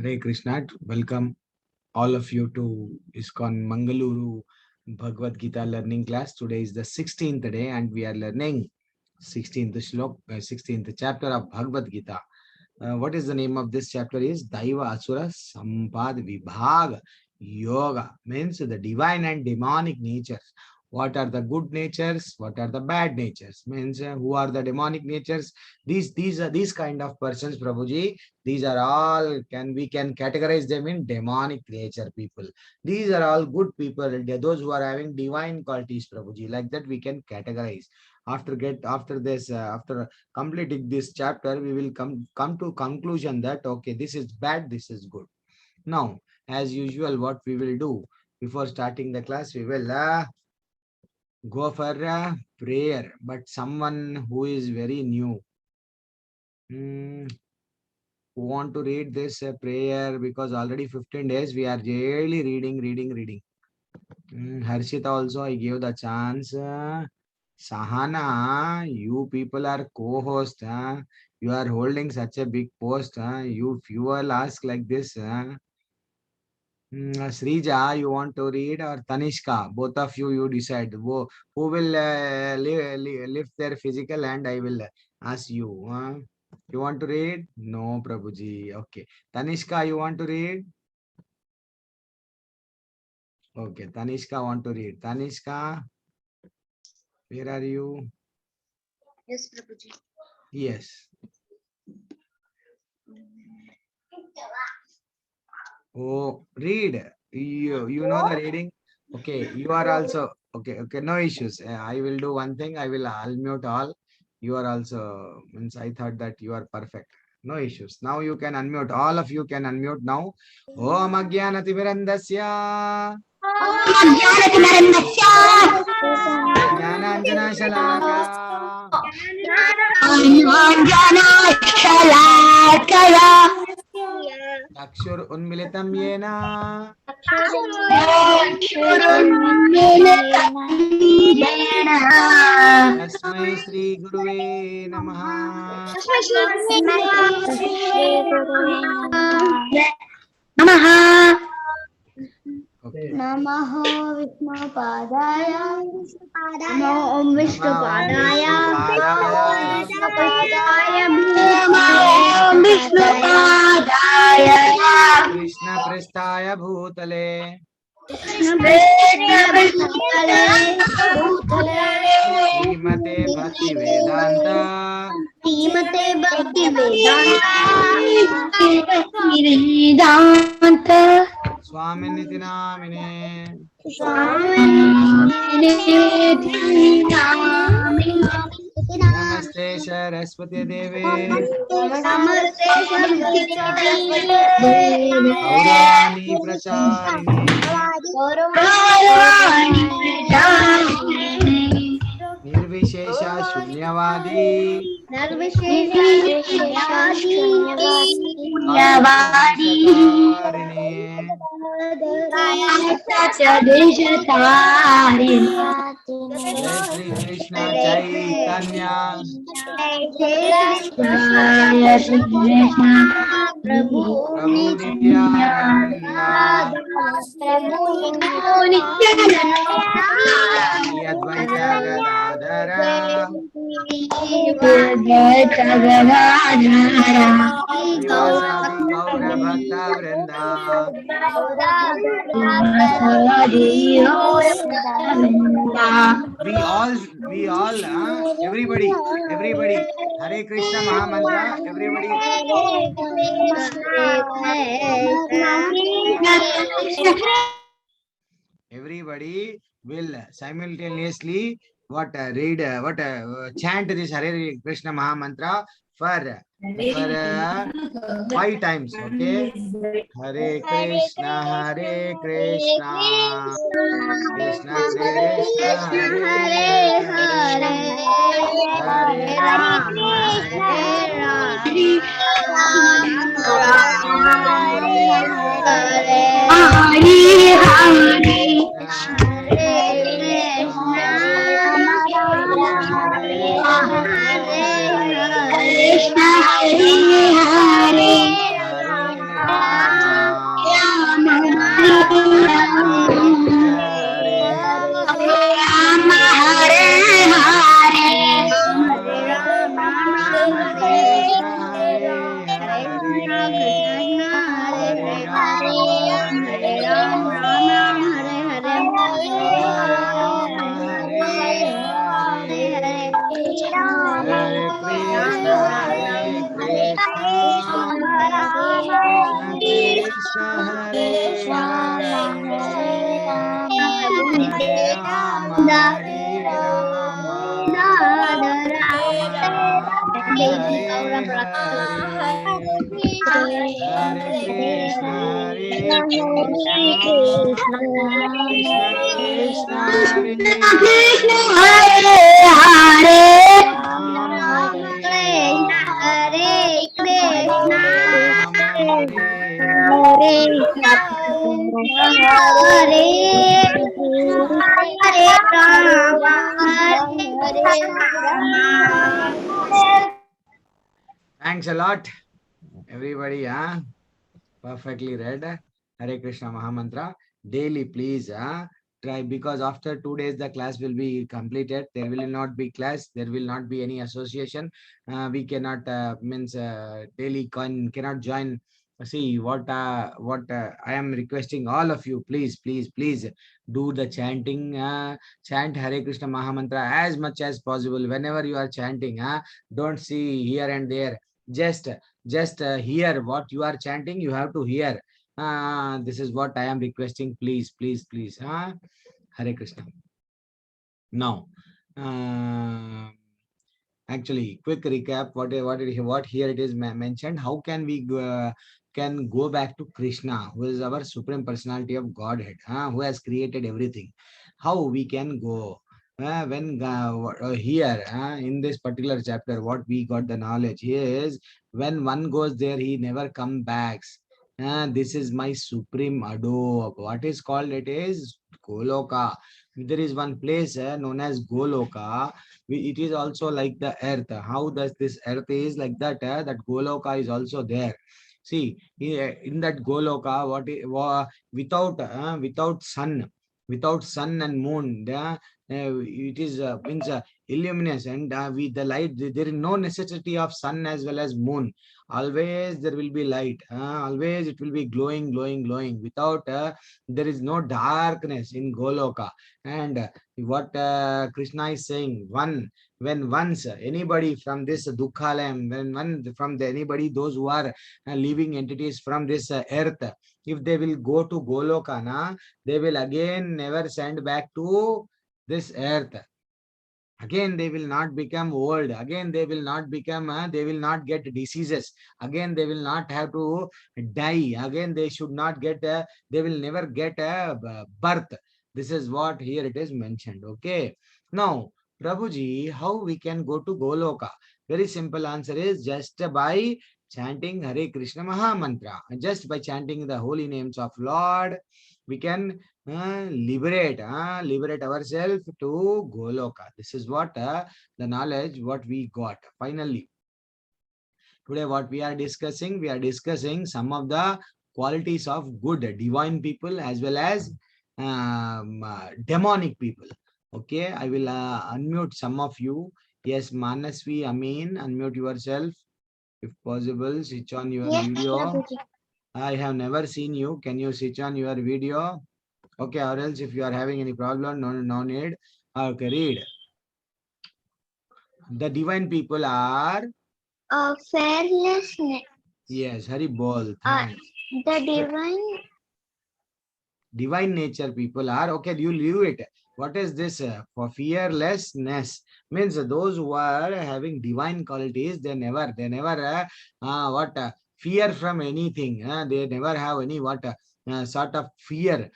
Hare Krishna. Welcome all of you to ISKCON Mangaluru Bhagavad Gita learning class. Today is the 16th day and we are learning 16th shlok, 16th chapter of Bhagavad Gita. What is the name of this chapter is Daiva Asura Sampad Vibhag Yoga, means the divine and demonic natures. What are the good natures? What are the bad natures? Means who are the demonic natures? These are these kind of persons, Prabhuji. These are all we can categorize them in demonic nature people. These are all good people. Those who are having divine qualities, Prabhuji. Like that we can categorize. After completing this chapter, we will come to conclusion that okay, this is bad, this is good. Now, as usual, what we will do before starting the class, we will go for a prayer. But someone who is very new, who want to read this prayer, because already 15 days we are daily reading. Harshita also, I gave the chance. Sahana, you people are co-host. You are holding such a big post. You fuel ask like this. Srija, you want to read, or Tanishka? Both of you, you decide. Who will lift their physical hand? I will ask you. You want to read? No, Prabhuji. Okay. Tanishka, you want to read? Okay. Tanishka want to read. Tanishka, where are you? Yes, Prabhuji. Yes. Oh, read. You know the reading. Okay. You are also okay. Okay. No issues. I will do one thing. I'll mute all. You are also means I thought that you are perfect. No issues. Now you can unmute. All of you can unmute now. Om Agyanatimirandasya Jnananjana Shalaka Akshur Unmilitam Yena Tasmai Shri Guruve Namaha. Okay. Namaha Vishnupadaya. Namo Om Vishnupadaya. Namo Vishnupadaya. Krishna Prestaya Bhutale Srimate Bhakti Vedanta Srimate Bhakti Vedanta Swaminiti Namine Namaste Saraswati Deve Gauravani Pracharini Nirvishesha Shunyavadi Jai Shri Krishna Chaitanya Prabhu Nityananda Shri Advaita Gadadhara Srivasadi Gaura Bhakta Vrinda. We all, everybody, Hare Krishna Maha Mantra, everybody. Everybody will simultaneously chant this Hare Krishna Maha Mantra for 5 times. Okay. Hare Krishna Krishna Krishna Hare Hare Hare Rama Hare Krishna, Hare Rama, Hare, Hare Rama, Hare Rama, Hare Rama, Rama, Rama Rama, Daily Hare Gaura Hare, Hare Krishna, Hare Krishna, Krishna, Krishna Krishna, Hare Krishna, Hare, Hare Rama Rama, Hare Krishna, Rama, Hare Krishna, Hare Rama, Hare Hare Rama, Krishna, Hare Hare Rama, Hare Rama. Thanks a lot, everybody. Perfectly read. Hare Krishna Mahamantra. Daily, please. Try, because after 2 days the class will be completed. There will not be class. There will not be any association. We cannot means daily cannot join. See what I am requesting all of you. Please do the chanting. Chant Hare Krishna Mahamantra as much as possible. Whenever you are chanting, don't see here and there. Just hear what you are chanting. You have to hear. This is what I am requesting. Please. Hare Krishna. Now, actually, quick recap. What here it is mentioned. How can we can go back to Krishna, who is our supreme personality of Godhead, who has created everything? How we can go? When here in this particular chapter, what we got the knowledge is, when one goes there, he never come back. This is my supreme abode. What is called? It is Goloka. There is one place known as Goloka. It is also like the earth. How does this earth is like that? That Goloka is also there. See, in that Goloka, without sun and moon, it is means illuminous, and with the light, there is no necessity of sun as well as moon. Always there will be light. Always it will be glowing. Without there is no darkness in Goloka. And what Krishna is saying, when once anybody from this Dukhalayam, when one from anybody, those who are living entities from this earth, if they will go to Goloka, they will again never send back to this earth. Again they will not become old. Again they will not become they will not get diseases. Again they will not have to die. Again they should not get they will never get a birth. This is what here it is mentioned. Okay, now Prabhuji, how we can go to Goloka? Very simple answer is just by chanting Hare Krishna Maha Mantra. Just by chanting the holy names of Lord, we can liberate ourselves to Goloka. This is what the knowledge what we got. Finally, today what we are discussing some of the qualities of good divine people as well as demonic people. Okay, I will unmute some of you. Yes, Manasvi, Amin, unmute yourself if possible. Switch on your Yes, video. Prabhuji. I have never seen you. Can you switch on your video? Okay, or else if you are having any problem, no need. Okay, read. The divine people are, Fearlessness. yes, Hari Bol, Uh, thanks. the Divine nature people are, okay, you leave it. What is this? For fearlessness means those who are having divine qualities, they never fear from anything. They never have any sort of fear.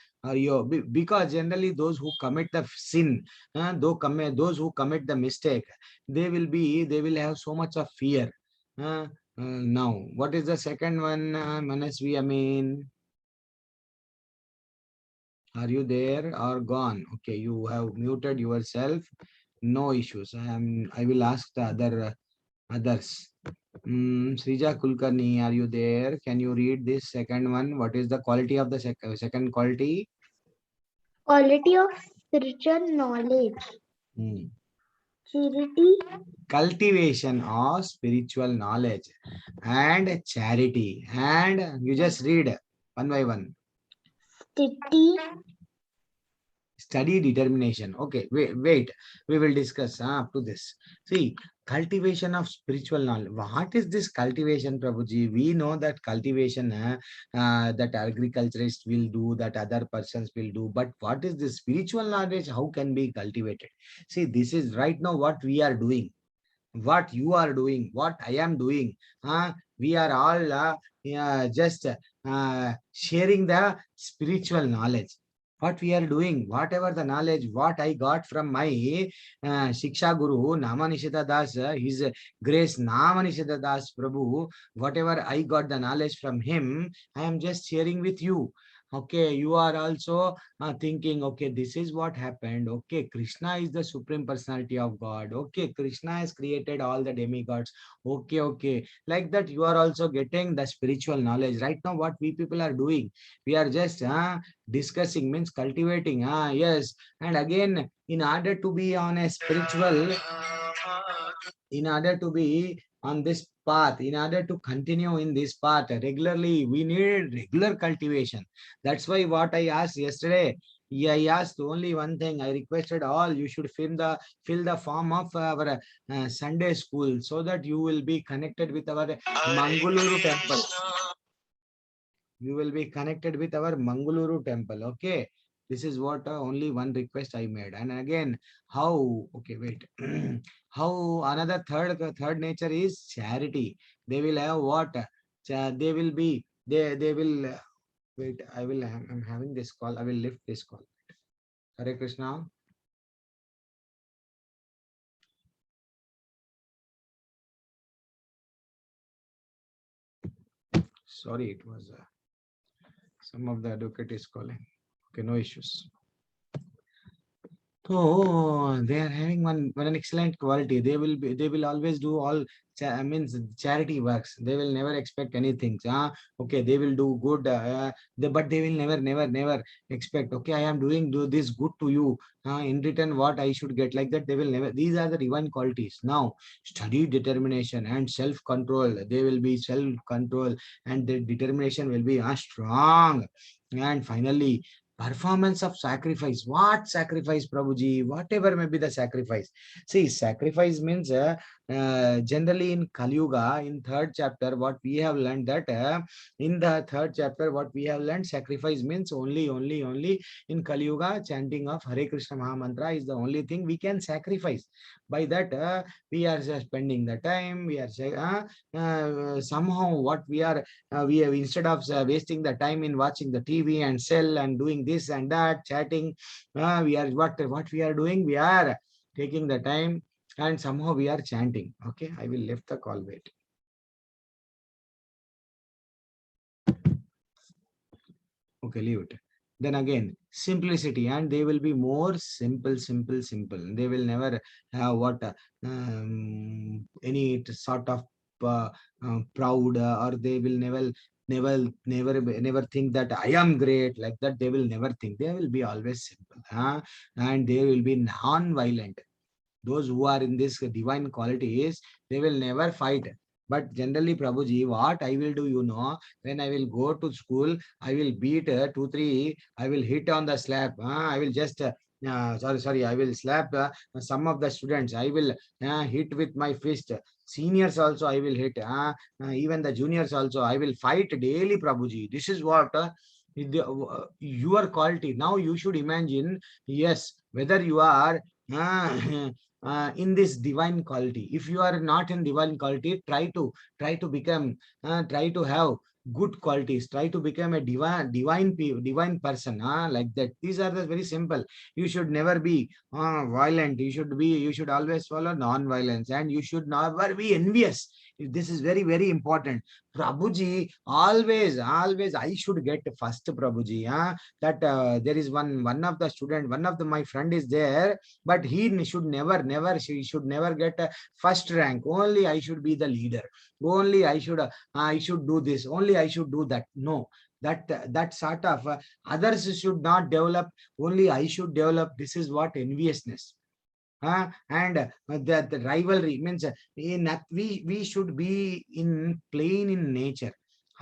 Because generally those who commit the sin, those who commit the mistake, they will have so much of fear. Now, what is the second one, Manasvi? I mean, are you there or gone? Okay, you have muted yourself. No issues. I will ask the others. Srija Kulkarni, are you there? Can you read this second one? What is the quality of the second quality? quality of spiritual knowledge. Hmm. Charity. Cultivation of spiritual knowledge and charity. And you just read one by one. Steady. Study determination. Okay, wait. We will discuss up to this. See, Cultivation of spiritual knowledge. What is this cultivation, Prabhuji? We know that cultivation that agriculturists will do, that other persons will do. But what is this spiritual knowledge? How can be cultivated? See, this is right now what we are doing, what you are doing, what I am doing. We are all just sharing the spiritual knowledge. What we are doing, whatever the knowledge, what I got from my Shiksha Guru, Namanishita Das, His Grace Namanishita Das Prabhu, whatever I got the knowledge from him, I am just sharing with you. Okay, you are also thinking, okay, this is what happened. Okay, Krishna is the Supreme Personality of God. Okay, Krishna has created all the demigods. Okay, okay. Like that, you are also getting the spiritual knowledge. Right now, what we people are doing, we are just discussing, means cultivating. Yes. And again, in order to be on a spiritual, in order to be on this path, in order to continue in this path regularly, we need regular cultivation. That's why what I asked yesterday, yeah, I asked only one thing. I requested all you should fill the form of our Sunday school, so that you will be connected with our Mangaluru temple. You will be connected with our Mangaluru temple. Okay. This is what only one request I made. And again, how, okay, wait. How another third nature is charity. They will have what? They will be, they will, wait, I'm having this call. I will lift this call. Hare Krishna. Sorry, it was some of the advocate is calling. Okay, no issues. So they are having one excellent quality. They will always do all means charity works. They will never expect anything. Okay, they will do good. But they will never expect. Okay, I am do this good to you. In return, what I should get, like that. They will never. These are the divine qualities. Now, study, determination, and self control. They will be self control, and the determination will be strong. And finally, performance of sacrifice. What sacrifice, Prabhuji? Whatever may be the sacrifice. See, sacrifice means generally in Kali Yuga, in third chapter, what we have learned that in the third chapter, what we have learned, sacrifice means only in Kali Yuga, chanting of Hare Krishna Maha Mantra is the only thing we can sacrifice. By that, we are spending the time. We are somehow what we have, instead of wasting the time in watching the TV and cell and doing this and that, chatting, we are what we are doing, we are taking the time and somehow we are chanting. Okay, I will lift the call, wait. Okay, leave it. Then again, simplicity, and they will be more simple. They will never have what any sort of proud, or they will never think that I am great, like that. They will never think. They will be always simple, and they will be non-violent. Those who are in this divine qualities, they will never fight. But generally, Prabhuji, what I will do, when I will go to school, I will beat 2, 3, I will hit on the slab. I will just, sorry, I will slap some of the students. I will hit with my fist. Seniors also I will hit. Even the juniors also, I will fight daily, Prabhuji. This is what your quality. Now you should imagine, yes, whether you are in this divine quality. If you are not in divine quality, try to become, try to have good qualities, try to become a divine person, like that. These are the very simple. You should never be violent. You should always follow non-violence, and you should never be envious. This is very important. Prabhuji, always I should get first, Prabhuji. That there is one of the student, my friend is there, but he should she should never get a first rank. Only I should be the leader. Only I should do this. Only I should do that. No, that sort of others should not develop. Only I should develop. This is what enviousness. And the rivalry means we should be in plain in nature.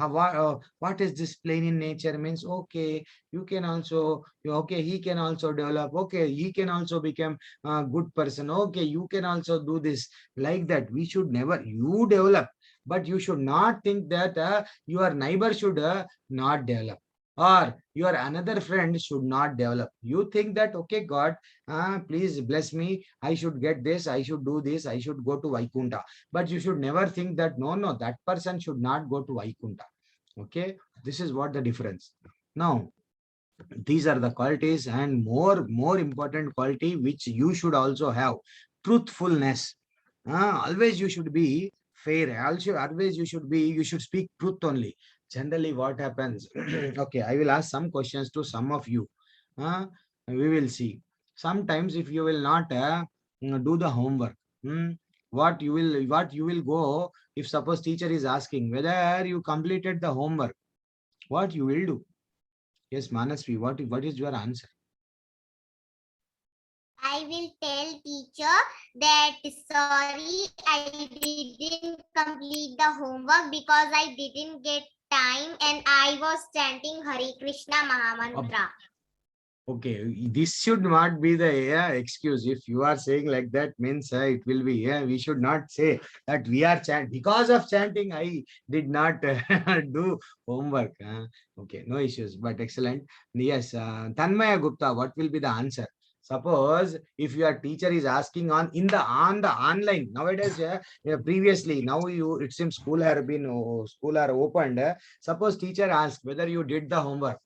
What is this plain in nature means? Okay, you can also, okay, he can also develop. Okay, he can also become a good person. Okay, you can also do this. Like that, we should never, you develop, but you should not think that your neighbor should not develop, or your another friend should not develop. You think that, okay, God, please bless me, I should get this, I should do this, I should go to Vaikunta. But you should never think that, no, no, that person should not go to Vaikunta. Okay, this is what the difference. Now, these are the qualities, and more important quality which you should also have: truthfulness. Always you should be fair. Also, always you should speak truth only. Generally, what happens? Okay, I will ask some questions to some of you. We will see. Sometimes, if you will not do the homework, what you will go, if suppose teacher is asking whether you completed the homework, what you will do? Yes, Manasvi, what is your answer? I will tell teacher that sorry, I didn't complete the homework because I didn't get time and I was chanting Hare Krishna Mahamantra. Okay, this should not be the excuse. If you are saying like that, means it will be, we should not say that we are chant because of chanting. I did not do homework. Okay, no issues, but excellent. Yes, Tanmaya Gupta, what will be the answer? Suppose if your teacher is asking on the online nowadays, previously, now it seems school are opened. Suppose teacher asks whether you did the homework.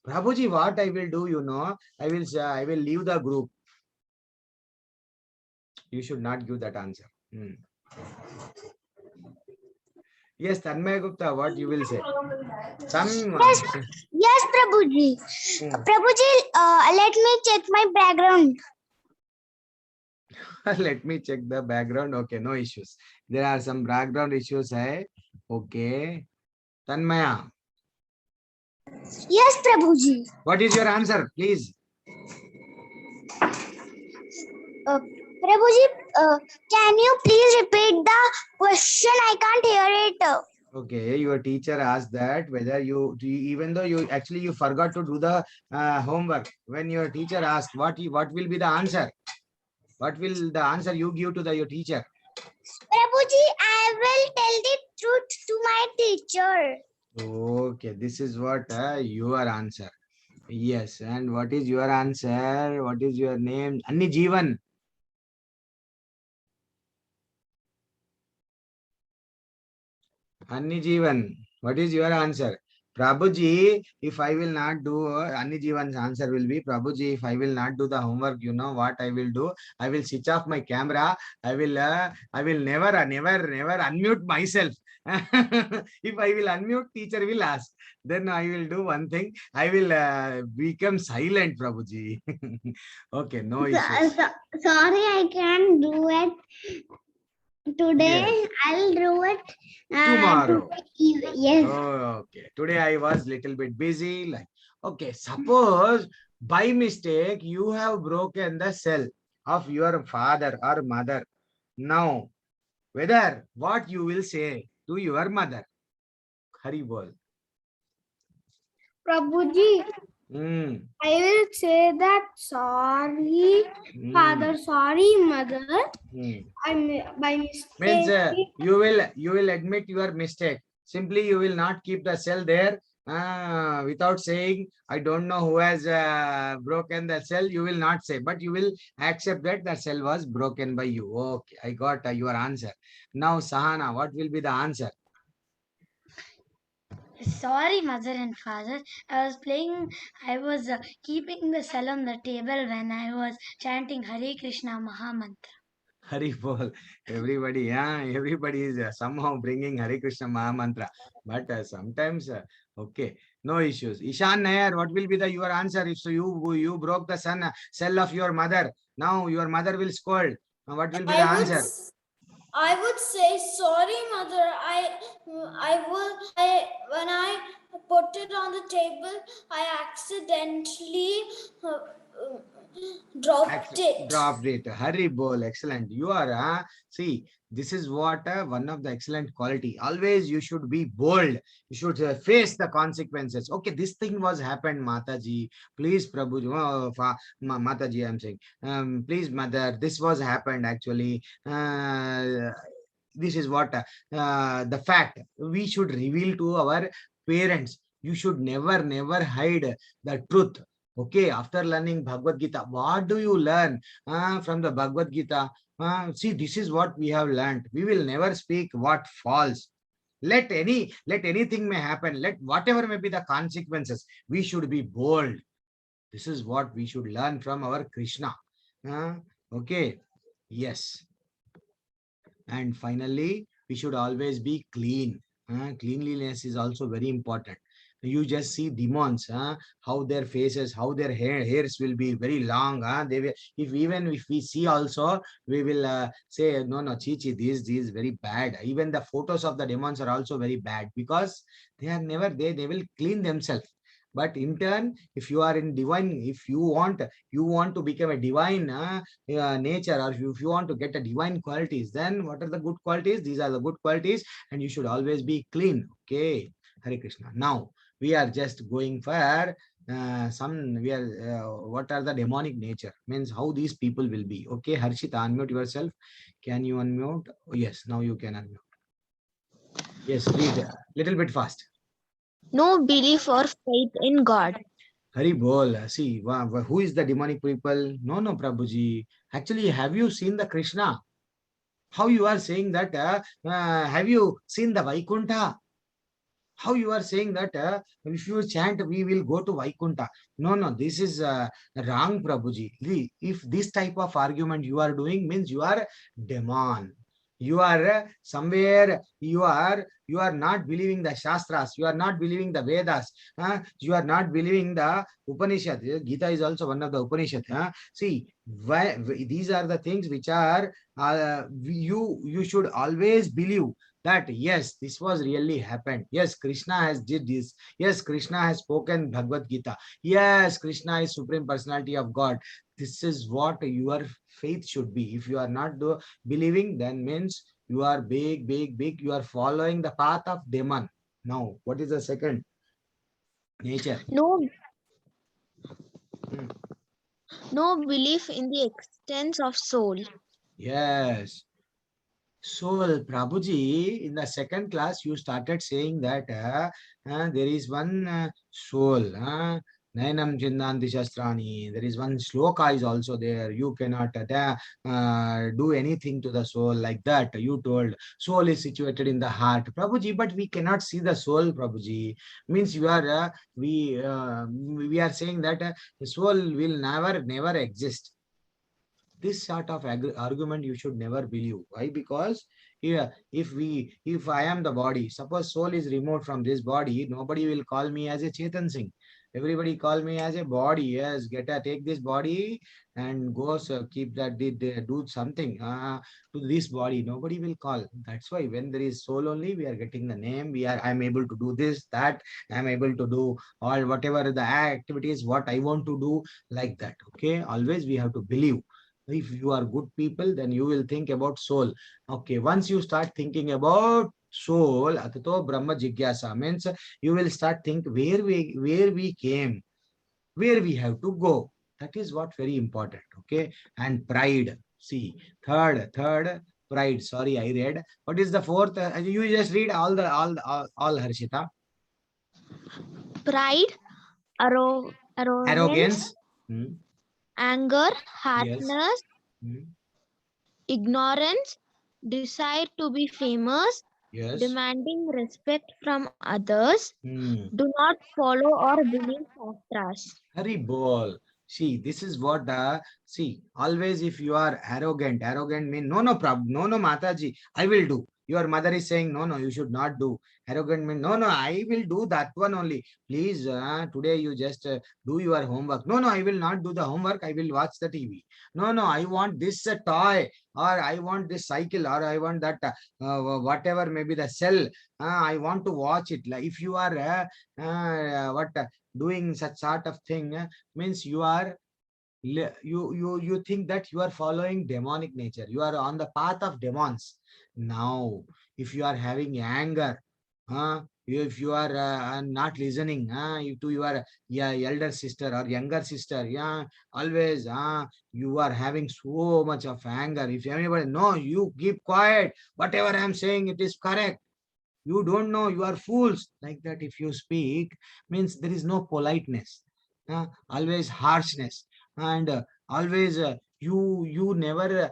Prabhuji, what I will do, I will leave the group. You should not give that answer. Yes, Tanmay Gupta, what you will say? Some. Yes, Prabhuji. Prabhuji, let me check my background. Let me check the background. Okay, no issues. There are some background issues. Okay. Tanmaya. Yes, Prabhuji. What is your answer, please? Prabhuji, can you please repeat the question? I can't hear it. Okay, your teacher asked that whether even though you forgot to do the homework, when your teacher asked what will be the answer? What will the answer you give to your teacher? Prabhuji, I will tell the truth to my teacher. Okay, this is what your answer. Yes, and what is your answer? What is your name? Anni Jeevan. Anni Jeevan, what is your answer? Prabhuji, if I will not do, Anni Jeevan's answer will be, Prabhuji, if I will not do the homework, you know what I will do? I will switch off my camera. I will never unmute myself. If I will unmute, teacher will ask. Then I will do one thing. I will become silent, Prabhuji. Okay, no issues. Sorry, I can't do it today. Yes. I'll do it Tomorrow. Yes. Oh, okay. Today I was little bit busy. Like, okay, suppose by mistake you have broken the cell of your father or mother. Now, whether what you will say to your mother? Hari bol. Prabhuji, Mm, I will say that sorry, father, sorry, mother. mm. By Means mistake. you will admit your mistake. Simply you will not keep the cell there without saying I don't know who has broken the cell. You will not say, but you will accept that the cell was broken by you. Okay, I got your answer. Now Sahana, what will be the answer? Sorry, mother and father. I was keeping the cell on the table when I was chanting Hare Krishna Mahamantra. Hari Bol. Everybody, everybody is somehow bringing Hare Krishna Mahamantra. But sometimes, okay, no issues. Ishan Nair, what will be your answer if so you broke the cell of your mother? Now your mother will scold. What will be the answer? I would say sorry, mother. When I put it on the table, I accidentally Dropped it. Dropped it. Hurry bol. Excellent. You are, see, this is what one of the excellent quality. Always you should be bold. You should face the consequences. Okay, this thing was happened, Mataji. Please, Prabhu, Mataji, I'm saying. Please, mother, this was happened actually. This is what the fact we should reveal to our parents. You should never hide the truth. Okay, after learning Bhagavad Gita, what do you learn from the Bhagavad Gita? See, this is what we have learned. We will never speak what false. Let anything may happen. Let whatever may be the consequences. We should be bold. This is what we should learn from our Krishna. Okay. Yes. And finally, we should always be clean. Cleanliness is also very important. You just see demons, how their faces, how their hairs will be very long. They will, even if we see also, we will say, no, chichi, this is very bad. Even the photos of the demons are also very bad because they are never, they will clean themselves. But in turn, if you are in divine, if you want to become a divine nature, or if you want to get a divine qualities, then what are the good qualities? These are the good qualities, and you should always be clean. Okay, Hare Krishna. Now we are just going for what are the demonic nature, means how these people will be. Okay, Harshita, unmute yourself. Can you unmute? Oh, yes, now you can unmute. Yes, read a little bit fast. No belief or faith in God. Hari bol. See, who is the demonic people? No, Prabhuji. Actually, have you seen the Krishna? How you are saying that? Have you seen the Vaikuntha? How you are saying that if you chant, we will go to Vaikuntha? No, this is wrong, Prabhuji. If this type of argument you are doing, means you are demon. You are somewhere, you are not believing the Shastras, you are not believing the Vedas, you are not believing the Upanishad. Gita is also one of the Upanishad. See, these are the things which are, you should always believe that yes, this was really happened. Yes, Krishna has did this. Yes, Krishna has spoken Bhagavad Gita. Yes, Krishna is Supreme Personality of God. This is what your faith should be. If you are not believing, then means you are big. You are following the path of demon. Now, what is the second nature? No belief in the existence of soul. Yes. So, Prabhuji, in the second class, you started saying that there is one soul. Nainam Chindanti Shastrani. There is one sloka is also there. You cannot do anything to the soul like that. You told soul is situated in the heart, Prabhuji, but we cannot see the soul, Prabhuji. Means you are we are saying that the soul will never exist. This sort of argument you should never believe. Why? Because if I am the body, suppose soul is removed from this body, nobody will call me as a Chetan Singh. Everybody call me as a body. Yes, take this body and go keep that, do something to this body. Nobody will call. That's why when there is soul only, we are getting the name. I'm able to do this, that. I'm able to do all whatever the activities what I want to do, like that. Okay, always we have to believe. If you are good people, then you will think about soul. Okay, once you start thinking about soul, atato brahma jigyasa, means you will start think where we came, where we have to go. That is what very important. Okay, and pride. See, third pride. Sorry, I read. What is the fourth? You just read all Harshita. Pride, arrogance, anger, harshness, yes. Ignorance, desire to be famous, Yes. demanding respect from others, do not follow or believe shastras. Hari bol. See, this is what see, always if you are arrogant mean no problem, no Mataji, I will do. Your mother is saying no, you should not do. Arrogant mean no, I will do that one only. Please, today you just do your homework. No, I will not do the homework. I will watch the TV. No, I want this toy, or I want this cycle, or I want that whatever maybe the cell. I want to watch it. Like if you are doing such sort of thing, means you are You think that you are following demonic nature. You are on the path of demons. Now, if you are having anger, if you are not listening to your, yeah, elder sister or younger sister, yeah, always you are having so much of anger. If anybody, no, you keep quiet. Whatever I am saying, it is correct. You don't know, you are fools. Like that, if you speak, means there is no politeness. Always harshness, and always you never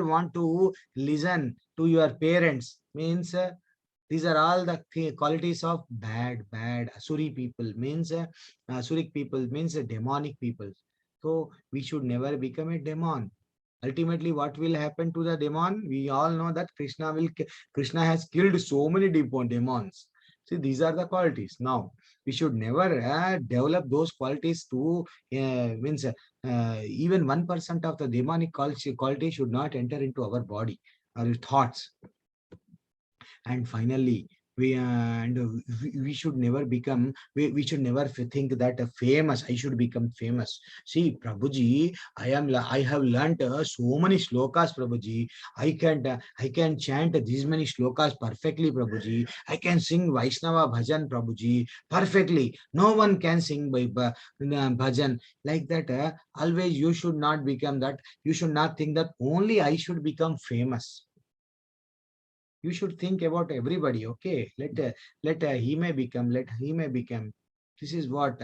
want to listen to your parents. Means these are all the qualities of bad Asuri people. Means Asuric people means demonic people. So we should never become a demon. Ultimately, what will happen to the demon? We all know that Krishna has killed so many demons. See, these are the qualities. Now, we should never develop those qualities to means even 1% of the demonic quality should not enter into our body or thoughts. And finally, we should never become, we should never think that famous, I should become famous. See, Prabhuji, I have learnt so many slokas, Prabhuji. I can chant these many slokas perfectly, Prabhuji. I can sing Vaishnava bhajan, Prabhuji, perfectly. No one can sing by bhajan like that. Always you should not become that. You should not think that only I should become famous. You should think about everybody. Okay, let he may become. This is what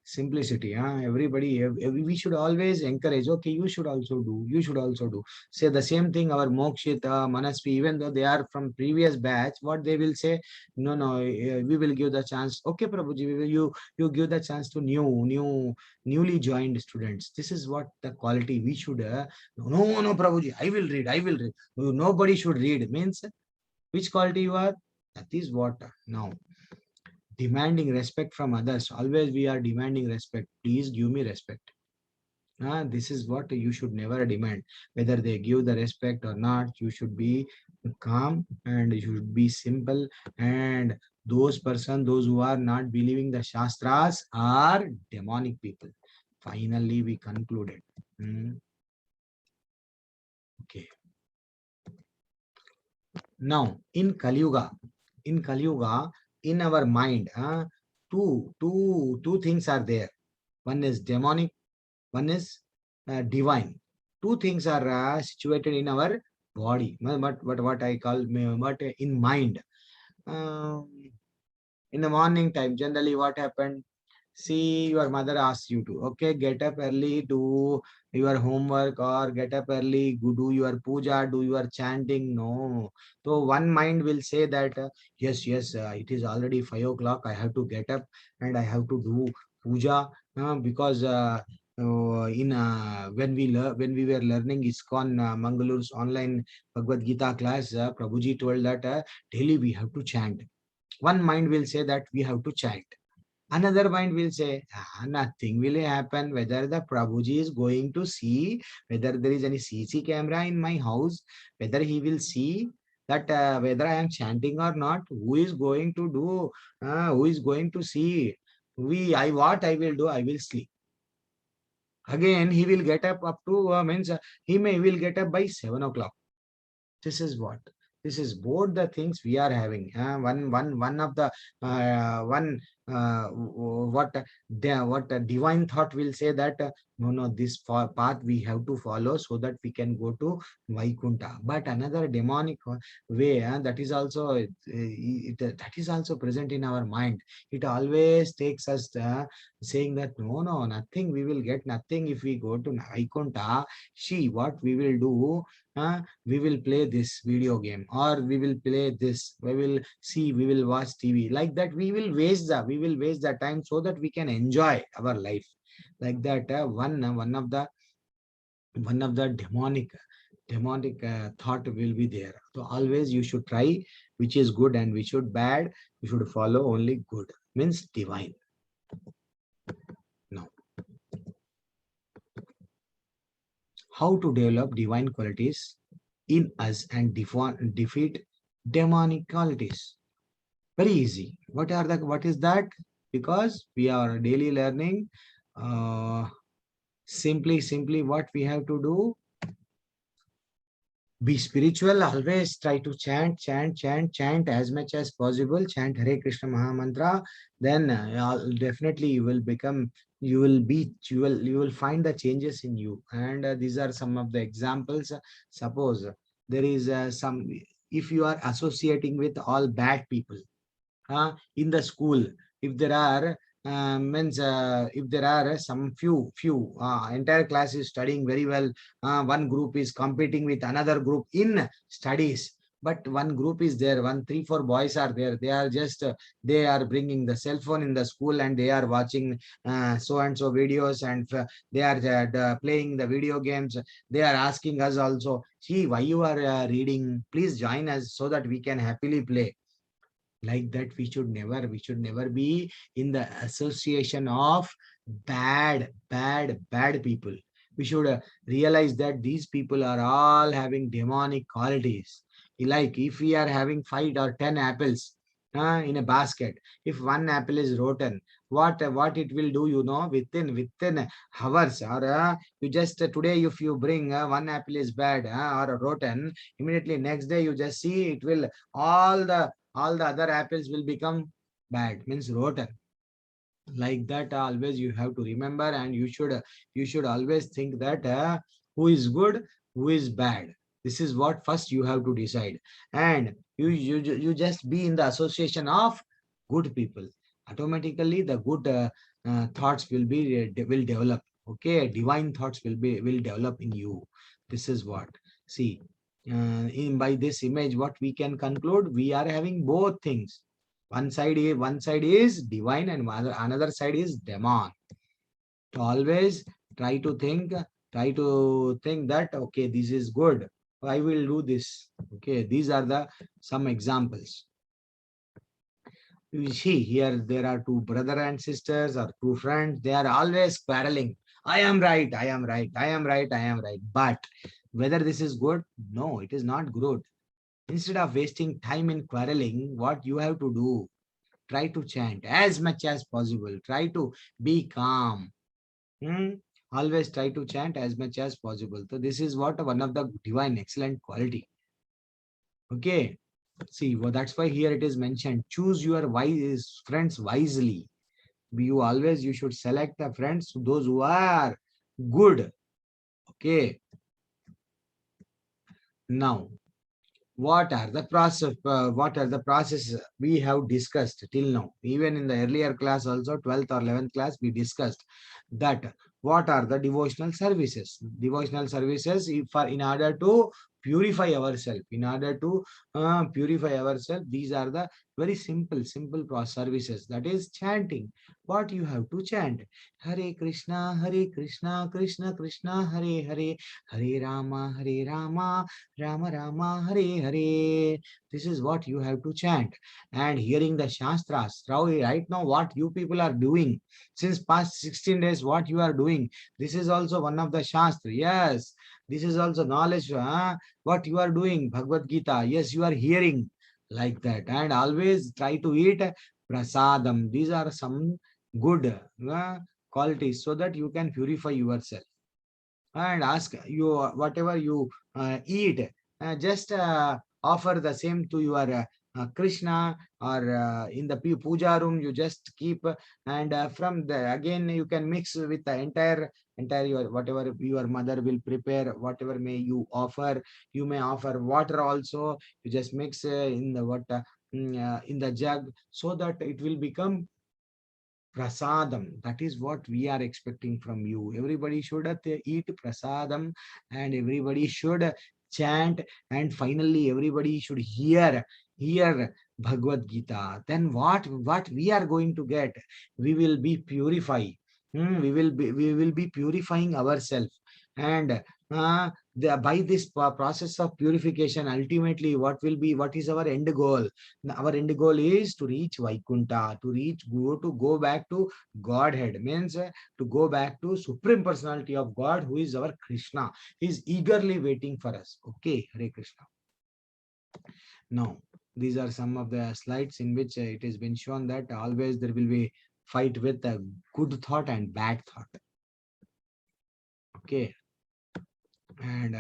simplicity. Everybody, we should always encourage. Okay, you should also do. You should also do. Say the same thing. Our Mokshita, Manasvi, even though they are from previous batch, what they will say? No, no, we will give the chance. Okay, Prabhuji, you give the chance to newly joined students. This is what the quality we should. No, Prabhuji, I will read. I will read. Nobody should read. Means which quality you are? That is what. Now, demanding respect from others. Always we are demanding respect. Please give me respect. This is what you should never demand. Whether they give the respect or not, you should be calm and you should be simple. And those who are not believing the Shastras are demonic people. Finally, we concluded. Okay. Now, in Kali Yuga, in our mind, two things are there. One is demonic, one is divine. Two things are situated in our body. But what I call, but in mind. Um, in the morning time, generally what happened? See, your mother asks you to, okay, get up early, do your homework, or get up early, go do your puja, do your chanting. No. So one mind will say that, yes, it is already 5 o'clock. I have to get up and I have to do puja because when we were learning ISKCON Mangaluru's online Bhagavad Gita class, Prabhuji told that daily we have to chant. One mind will say that we have to chant. Another mind will say, nothing will happen. Whether the Prabhuji is going to see, whether there is any CC camera in my house, whether he will see that whether I am chanting or not, who is going to do, who is going to see? What I will do, I will sleep. Again, he will get up to, means he will get up by 7 o'clock. This is what. This is both the things we are having. One of the one what a divine thought will say that no, this path we have to follow so that we can go to Vaikunta. But another demonic way that is also that is also present in our mind. It always takes us saying that no, nothing. We will get nothing if we go to Vaikunta. See what we will do. We will play this video game, or we will play this, we will watch TV. Like that, we will waste the time so that we can enjoy our life. Like that, one of the demonic thought will be there. So always you should try which is good and which is bad. You should follow only good, means divine. Now, how to develop divine qualities in us and defeat demonic qualities? Very easy. What is that? Because we are daily learning Simply what we have to do? Be spiritual, always try to chant as much as possible, chant Hare Krishna Maha Mantra, then definitely you will become, you will find the changes in you. And these are some of the examples. Suppose there is some, if you are associating with all bad people, in the school, if there are if there are some few entire class is studying very well, one group is competing with another group in studies, but one group is there, one three four boys are there, they are just they are bringing the cell phone in the school and they are watching so and so videos, and they are playing the video games. They are asking us also, see, why you are reading, please join us so that we can happily play. Like that, we should never be in the association of bad people. We should realize that these people are all having demonic qualities. Like if we are having 5 or 10 apples in a basket, if one apple is rotten, what it will do, within hours, or you just today if you bring one apple is bad or rotten, immediately next day you just see it will, all the other apples will become bad, means rotten. Like that, always you have to remember, and you should always think that who is good, who is bad. This is what first you have to decide, and you just be in the association of good people. Automatically the good thoughts will develop. Okay, divine thoughts will develop in you. This is what, see, in by this image what we can conclude, we are having both things. One side is divine and another side is demon. To always try to think, that okay, this is good, I will do this. Okay, these are the some examples. You see here, there are two brother and sisters or two friends, they are always quarreling. I am right, I am right, I am right, I am right. But whether this is good? No, it is not good. Instead of wasting time in quarreling, what you have to do? Try to chant as much as possible. Try to be calm. Hmm? Always try to chant as much as possible. So this is what one of the divine excellent quality. Okay. See, well, that's why here it is mentioned. Choose your wise friends wisely. You should select the friends, those who are good. Okay. Now, what are the process we have discussed till now? Even in the earlier class also, 12th or 11th class, we discussed that what are the devotional services, if for in order to purify ourselves, these are the very simple services, that is chanting. What you have to chant? Hare Krishna, Krishna Krishna, Hare Hare, Hare Rama, Rama Rama, Hare Hare. This is what you have to chant. And hearing the Shastras, right now what you people are doing, since past 16 days, what you are doing, this is also one of the Shastra. Yes, this is also knowledge. What you are doing, Bhagavad Gita. Yes, you are hearing like that. And always try to eat prasadam. These are some good qualities so that you can purify yourself. And ask you, whatever you eat, just offer the same to your Krishna, or in the puja room you just keep, and from the again you can mix with the entire your whatever your mother will prepare, whatever may you offer. You may offer water also, you just mix in the water, in the jug, so that it will become prasadam. That is what we are expecting from you. Everybody should eat prasadam, and everybody should chant, and finally everybody should hear Bhagavad Gita. Then what we are going to get? We will be purified. We will be purifying ourselves, and by this process of purification, ultimately what is our end goal? Our end goal is to reach Vaikunta, go back to Godhead, means to go back to Supreme Personality of God, who is our Krishna. He is eagerly waiting for us. Okay, Hare Krishna. Now, these are some of the slides in which it has been shown that always there will be fight with a good thought and bad thought. Okay. And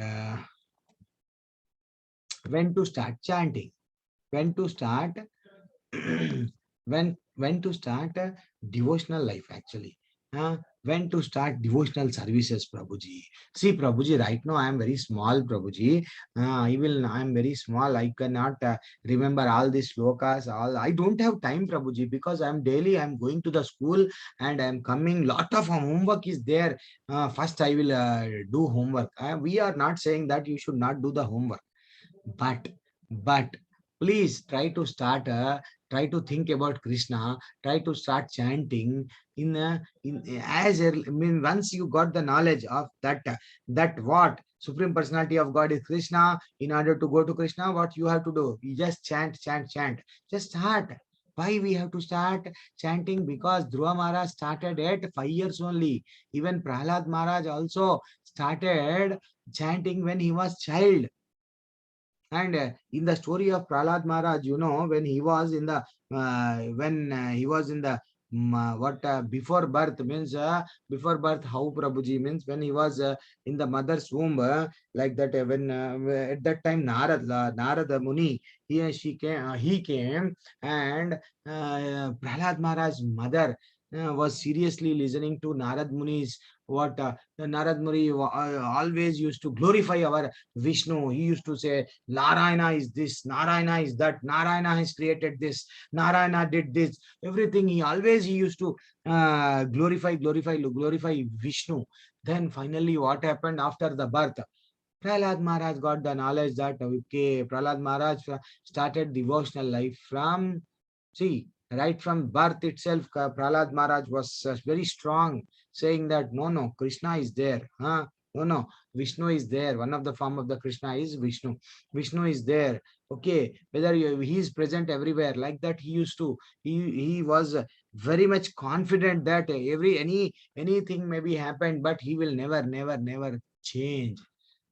when to start chanting, when to start when to start a devotional life actually. When to start devotional services, Prabhuji. See, Prabhuji, right now I am very small, Prabhuji. I am very small. I cannot remember all these slokas. All I don't have time, Prabhuji, because I am going to the school and I am coming. Lot of homework is there. First, I will do homework. We are not saying that you should not do the homework, but but please try to think about Krishna, try to start chanting in as early, I mean, once you got the knowledge of that what Supreme Personality of God is Krishna. In order to go to Krishna, what you have to do, you just chant, just start. Why we have to start chanting? Because Dhruva Maharaj started at 5 years only. Even Prahlad Maharaj also started chanting when he was child. And in the story of Prahlad Maharaj, when he was in the he was in the before birth means before birth, how Prabhuji means when he was in the mother's womb, like that when at that time Narada Muni, he came, and Prahlad Maharaj's mother was seriously listening to Narad Muni's what Narad Muni always used to glorify our Vishnu. He used to say, Narayana is this, Narayana is that, Narayana has created this, Narayana did this, everything. He used to glorify Vishnu. Then finally, what happened after the birth? Prahlad Maharaj got the knowledge that okay, Prahlad Maharaj started devotional life from, see, right from birth itself. Prahlad Maharaj was very strong, saying that no, Krishna is there. No, Vishnu is there. One of the form of the Krishna is Vishnu. Vishnu is there. Okay, whether he is present everywhere, like that. He used to. He was very much confident that anything may be happened, but he will never change.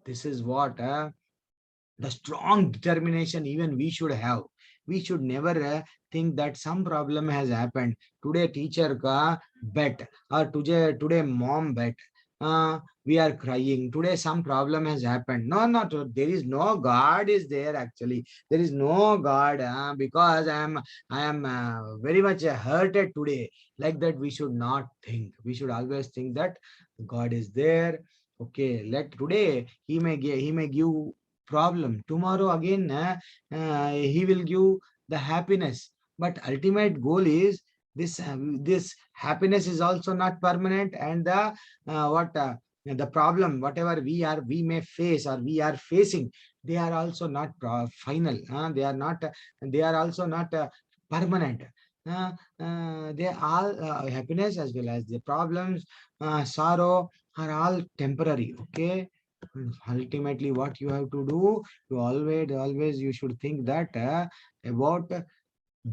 This is what the strong determination even we should have. We should never think that some problem has happened. Today teacher ka bet, or today mom bet. We are crying. Today some problem has happened. No, not there is no God is there actually. There is no God because I am very much hurted today. Like that we should not think. We should always think that God is there. Okay, let today he may give problem. Tomorrow again, he will give the happiness. But ultimate goal is this happiness is also not permanent, and the problem, whatever we may face or we are facing, they are also not final. They are also not permanent. They all happiness as well as the problems, sorrow are all temporary. Okay, ultimately what you have to do, you always you should think that about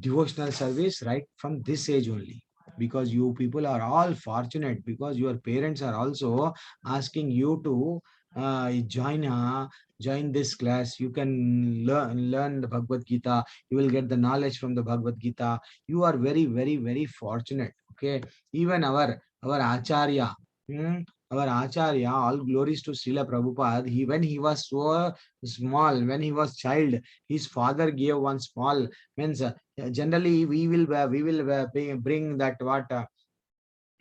devotional service right from this age only, because you people are all fortunate, because your parents are also asking you to join this class. You can learn the Bhagavad Gita. You will get the knowledge from the Bhagavad Gita. You are very fortunate. Okay, even our acharya, hmm, our Acharya, all glories to Srila Prabhupada. When he was so small, when he was child, his father gave one small, means generally we will bring that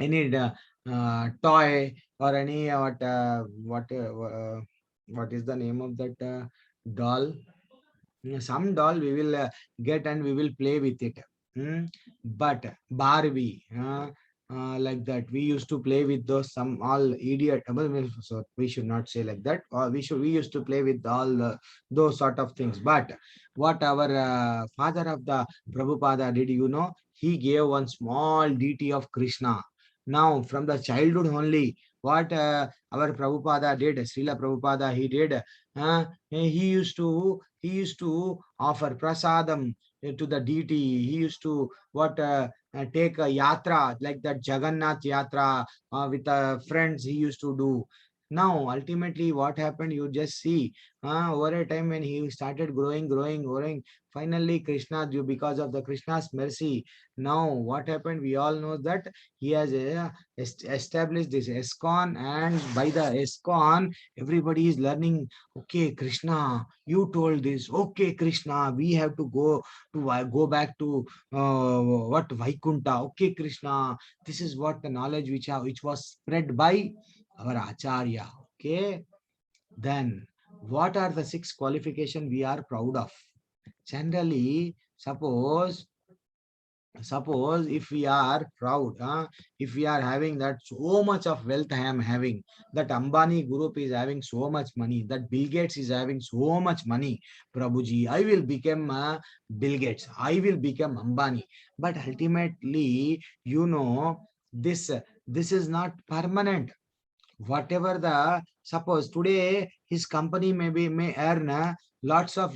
any toy or any what is the name of that doll? Some doll we will get and we will play with it. But Barbie, like that, we used to play with those some all idiot. So we should not say like that. Or we used to play with all those sort of things. But what our father of the Prabhupada did, he gave one small deity of Krishna. Now from the childhood only, what our Prabhupada did, Srila Prabhupada, he did. He used to offer prasadam to the deity. He used to take a yatra like that Jagannath yatra with friends. He used to do. Now, ultimately, what happened? You just see, over a time when he started growing, finally, Krishna, because of the Krishna's mercy, now what happened? We all know that he has established this ISKCON, and by the ISKCON, everybody is learning. Okay, Krishna, you told this. Okay, Krishna, we have to go back to what Vaikunta. Okay, Krishna, this is what the knowledge which was spread by our Acharya. Okay, then what are the 6 qualifications we are proud of? Generally, suppose if we are proud, if we are having that so much of wealth I am having, that Ambani group is having so much money, that Bill Gates is having so much money, Prabhuji, I will become Bill Gates, I will become Ambani. But ultimately, this is not permanent. Whatever the, suppose today his company may earn lakhs of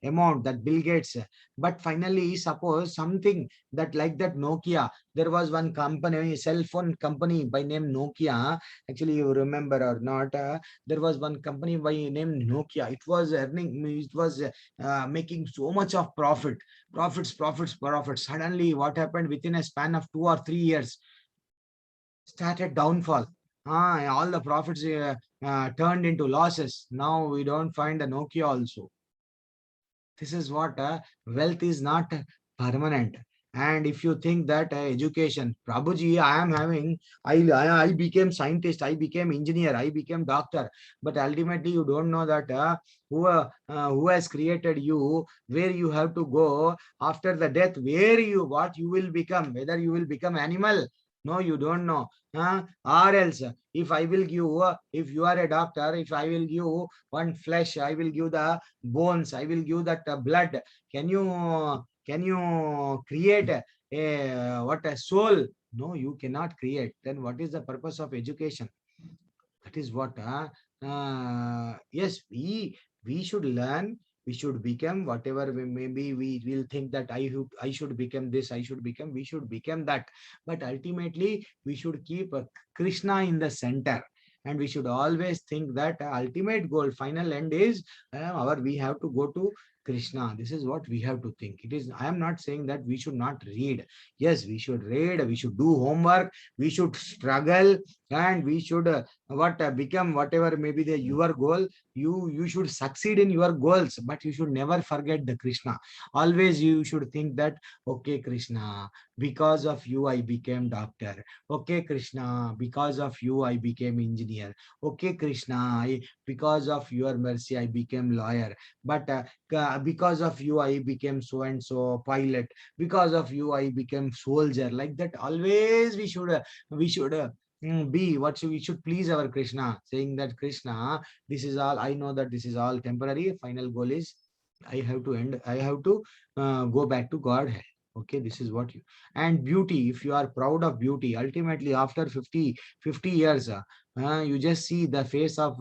amount, that Bill Gates, but finally suppose something that, like that Nokia, there was one company, cell phone company by name Nokia. Actually, you remember or not, there was one company by name Nokia. It was earning, it was making so much of profits. Suddenly what happened? Within a span of 2 or 3 years, started downfall. All the profits turned into losses. Now we don't find a Nokia also. This is what wealth is not permanent. And if you think that education, Prabhuji, I am having, I became scientist, I became engineer, I became doctor, but ultimately you don't know that who has created you, where you have to go after the death, what you will become, whether you will become animal. No, you don't know. Or else, if I will give, if you are a doctor, if I will give one flesh, I will give the bones, I will give that blood. Can you create a soul? No, you cannot create. Then what is the purpose of education? That is what yes, we should learn, we should become whatever maybe we will think that I should become this, I should become, we should become that. But ultimately we should keep Krishna in the center, and we should always think that ultimate goal, final end is we have to go to Krishna. This is what we have to think. It is, I am not saying that we should not read. Yes, we should read, we should do homework, we should struggle, and we should become whatever may be your goal. You should succeed in your goals, but you should never forget the Krishna. Always you should think that, okay, Krishna, because of you I became doctor. Okay, Krishna, because of you I became engineer. Okay, Krishna, because of your mercy I became lawyer. But because of you I became so and so pilot. Because of you I became soldier. Like that, always we should be what we should please our Krishna, saying that Krishna, this is all, I know that this is all temporary. Final goal is I have to end, I have to go back to God. Okay, this is what you, and beauty, if you are proud of beauty, ultimately after 50 years, you just see the face of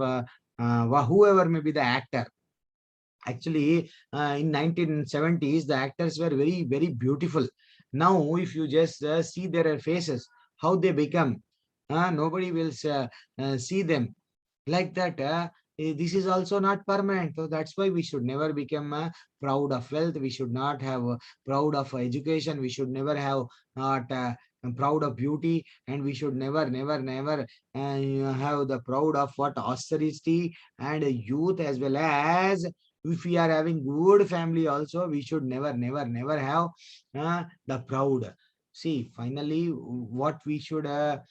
whoever may be the actor. Actually, in 1970s, the actors were very, very beautiful. Now, if you just see their faces, how they become, nobody will see them like that. This is also not permanent. So that's why we should never become proud of wealth. We should not have proud of education. We should never have proud of beauty, and we should never have the proud of what austerity and youth, as well as if we are having good family also, we should never have the proud. See, finally, what we should have,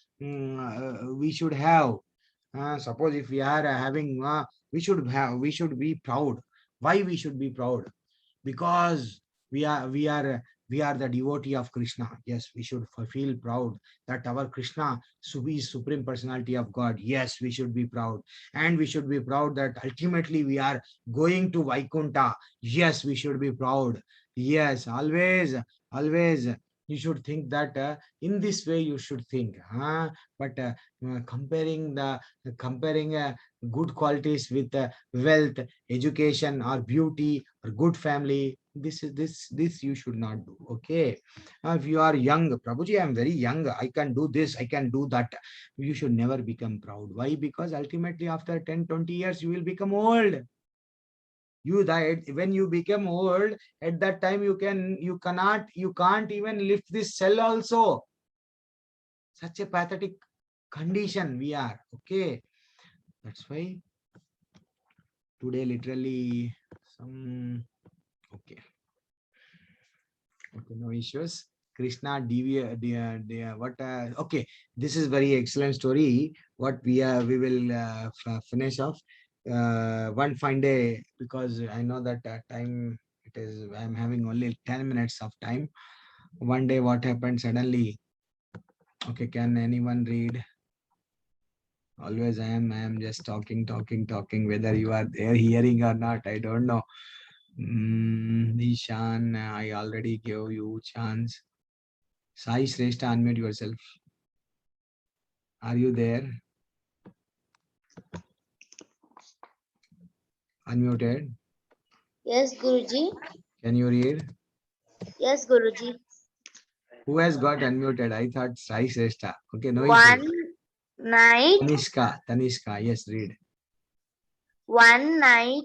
suppose if we are having we should be proud. Why we should be proud? Because we are we are we are the devotee of Krishna. Yes, we should feel proud that our Krishna is supreme personality of God. Yes, we should be proud, and we should be proud that ultimately we are going to Vaikunta. Yes, we should be proud. Yes, always you should think that in this way you should think, but comparing good qualities with wealth, education, or beauty, or good family, This you should not do. Okay, if you are young, Prabhuji, I am very young, I can do this, I can do that, you should never become proud. Why? Because ultimately after 10-20 years you will become old. You died when you become old. At that time you can't even lift this cell also. Such a pathetic condition we are. Okay, that's why today literally some. Okay, no issues. Krishna what okay, this is very excellent story. What we will finish off one fine day, because I know that time it is, I'm having only 10 minutes of time. One day what happened suddenly. Okay, can anyone read? Always I am just talking, whether you are there hearing or not, I don't know. Nishan, I already gave you chance. Sai Shrestha, unmute yourself. Are you there? Unmuted. Yes, Guruji. Can you read? Yes, Guruji. Who has got unmuted? I thought Sai Shrestha. Okay, no One issue. night, Tanishka, yes, read. one night,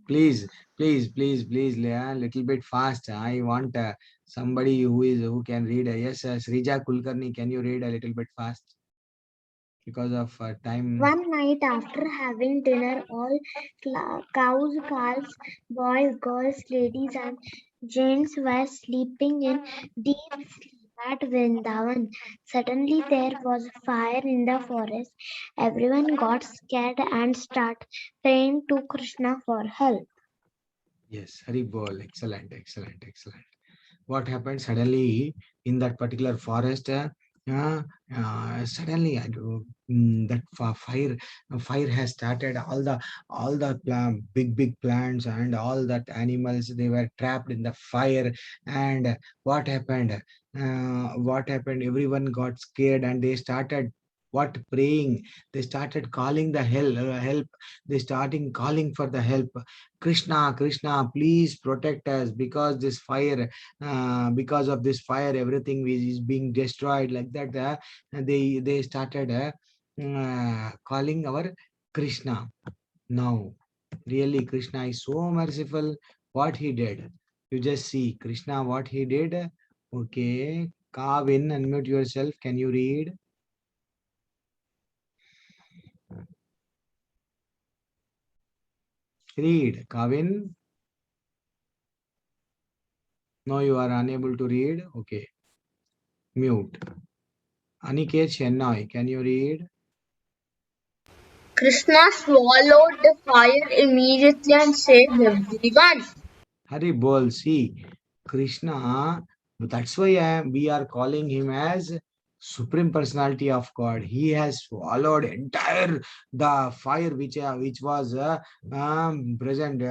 Please, Leah, little bit fast. I want somebody who can read. Yes, Srija Kulkarni, can you read a little bit fast? Because of time. One night after having dinner, all cows, calves, boys, girls, ladies, and gents were sleeping in deep sleep at Vrindavan. Suddenly there was a fire in the forest. Everyone got scared and started praying to Krishna for help. Yes, Hari Bol. Excellent. What happened suddenly in that particular forest? Suddenly, that fire has started. All the big plants and all that animals, they were trapped in the fire. And what happened? Everyone got scared and they started praying. They started calling the help. They starting calling for the help. Krishna, please protect us, because this fire, because of this fire, everything is being destroyed, like that. And they started calling our Krishna. Now, really, Krishna is so merciful. What he did, you just see Krishna, what he did. Okay, Kavin, unmute yourself. Can you read? Read, Kavin. No, you are unable to read. Okay, mute. Aniket Chennai, can you read? Krishna swallowed the fire immediately and saved everyone. Hari Bol, see, Krishna, that's why we are calling him as Supreme Personality of God. He has swallowed entire the fire which was present.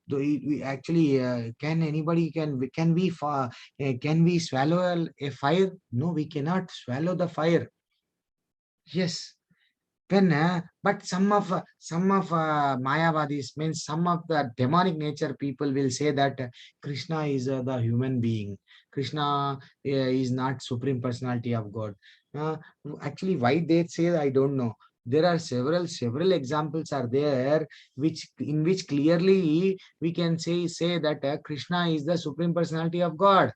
We actually, can we swallow a fire? No, we cannot swallow the fire. Yes, when but some of Mayavadis, means some of the demonic nature people will say that Krishna is the human being. Krishna is not Supreme Personality of God. uh, Actually, why they say, I don't know. There are several examples are there, which in which clearly we can say that Krishna is the Supreme Personality of God.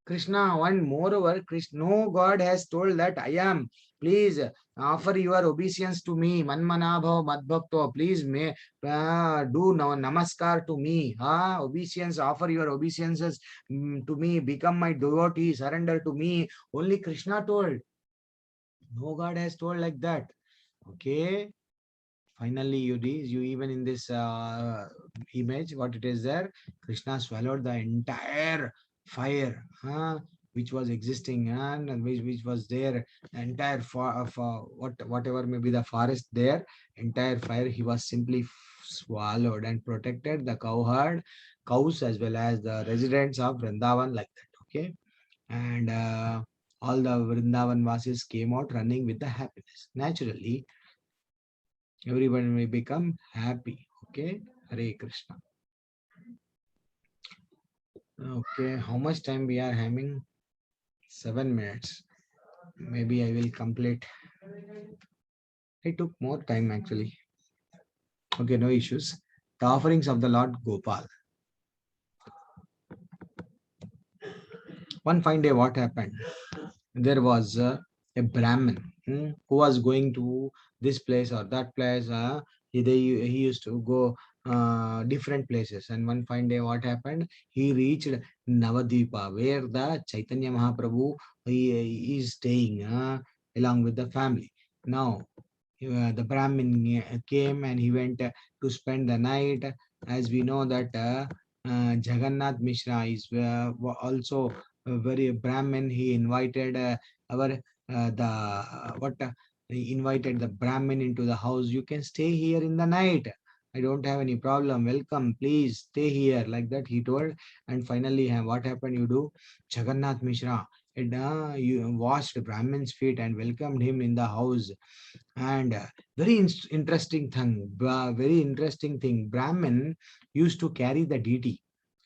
Krishna, and moreover, Krishna, no God has told that I am. Please offer your obeisance to me. Manmanabhav madbhakto. Please may do namaskar to me. Obeisance, offer your obeisances to me. Become my devotee. Surrender to me. Only Krishna told. No God has told like that. Okay. Finally, you even in this image, what it is there, Krishna swallowed the entire fire, which was existing, and which was there, entire whatever may be the forest there, entire fire, he was simply swallowed and protected the cows as well as the residents of Vrindavan, like that. Okay, and all the Vrindavan Vasis came out running with the happiness. Naturally, everyone may become happy. Okay, Hare Krishna. Okay, how much time we are having? 7 minutes. Maybe I will complete. I took more time actually. Okay, no issues. The offerings of the Lord Gopal. One fine day, what happened? There was a Brahmin who was going to this place or that place. He used to go different places. And one fine day, what happened? He reached Navadvipa, where the Chaitanya Mahaprabhu he is staying along with the family. Now, the Brahmin came and he went to spend the night. As we know that Jagannath Mishra is also a very Brahmin. He invited our he invited the Brahmin into the house. You can stay here in the night. I don't have any problem. Welcome, please stay here. Like that he told. And finally, what happened? You do Jagannath Mishra. And, you washed Brahmin's feet and welcomed him in the house. And interesting thing, very interesting thing. Brahmin used to carry the deity.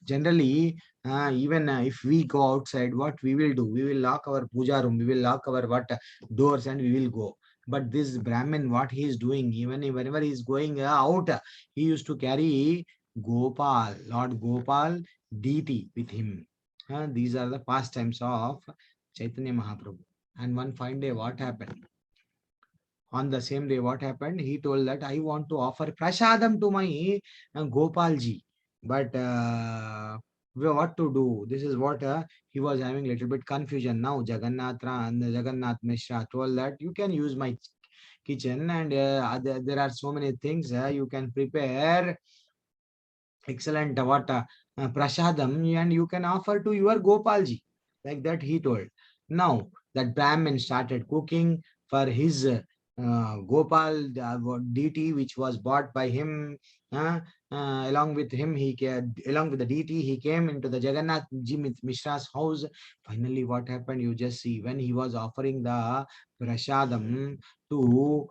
Generally, even if we go outside, what we will do? We will lock our puja room, we will lock our doors, and we will go. But this Brahmin, what he is doing, even whenever he is going out, he used to carry Gopal, Lord Gopal deity with him. These are the pastimes of Chaitanya Mahaprabhu. And one fine day, what happened? On the same day, what happened? He told that I want to offer prasadam to my Gopalji. But what to do? This is what he was having a little bit confusion. Now Jagannath Mishra told that you can use my kitchen, and there are so many things you can prepare excellent prasadam, and you can offer to your Gopalji. Like that he told. Now that Brahmin started cooking for his Gopal deity, which was bought by him. Along with him, along with the deity, he came into the Jagannath Mishra's house. Finally, what happened? You just see, when he was offering the prasadam to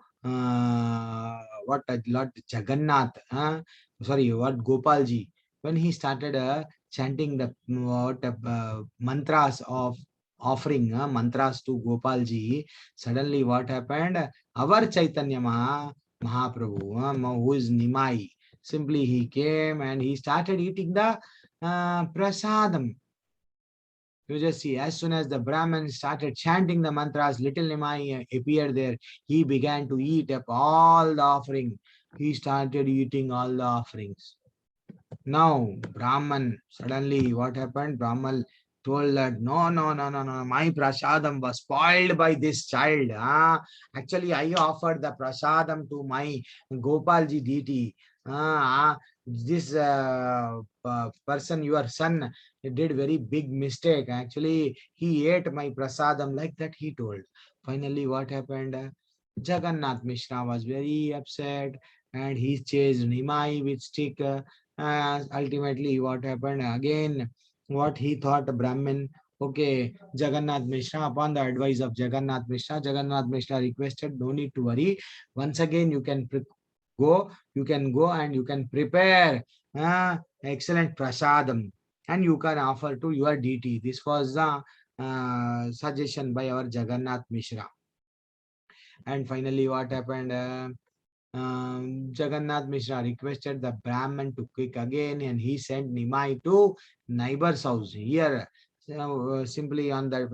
Lord Jagannath, what Gopalji, when he started chanting the mantras of offering mantras to Gopalji, suddenly what happened? Our Chaitanya Mahaprabhu, who is Nimai, simply he came and he started eating the prasadam. You just see, as soon as the Brahmin started chanting the mantras, little Nimai appeared there. He began to eat up all the offering. He started eating all the offerings. Now, Brahman, suddenly what happened? Brahman told that no, my prasadam was spoiled by this child. Actually, I offered the prasadam to my Gopalji deity. This person, your son, did very big mistake. Actually, he ate my prasadam. Like that he told. Finally, what happened? Jagannath Mishra was very upset and he chased Nimai with stick. Ultimately, what happened? Again, what he thought, Brahmin, okay, Jagannath Mishra, upon the advice of Jagannath Mishra requested, no need to worry. Once again, you can go and you can prepare excellent prasadam and you can offer to your deity. This was the suggestion by our Jagannath Mishra. And finally, what happened? Jagannath Mishra requested the Brahman to cook again, and he sent Nimai to neighbor's house. Here, simply on the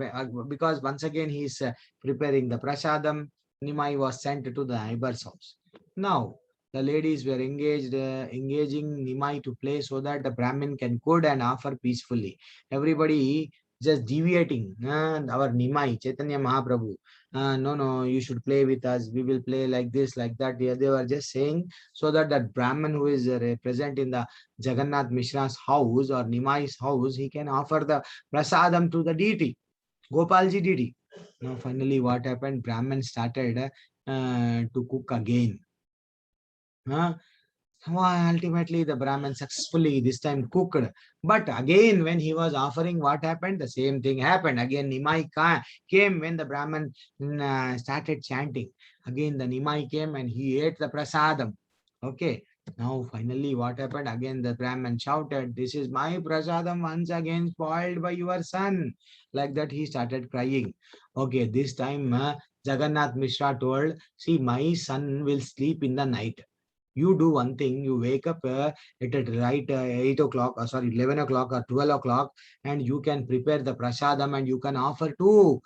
because once again he is preparing the prasadam. Nimai was sent to the neighbor's house. Now the ladies were engaging Nimai to play so that the Brahmin can cook and offer peacefully. Everybody just deviating. Our Nimai, Chaitanya Mahaprabhu. No, you should play with us. We will play like this, like that. Yeah, they were just saying so that that Brahman who is present in the Jagannath Mishra's house or Nimai's house, he can offer the prasadam to the deity, Gopalji deity. Now, finally, what happened? Brahman started to cook again. Ultimately, the Brahman successfully this time cooked. But again, when he was offering, what happened? The same thing happened. Again, Nimai came when the Brahman started chanting. Again, the Nimai came and he ate the prasadam. Okay. Now, finally, what happened? Again, the Brahman shouted, "This is my prasadam once again spoiled by your son." Like that, he started crying. Okay, this time, Jagannath Mishra told, "See, my son will sleep in the night. You do one thing, you wake up at right 8 o'clock, or sorry, 11 o'clock or 12 o'clock, and you can prepare the prasadam and you can offer to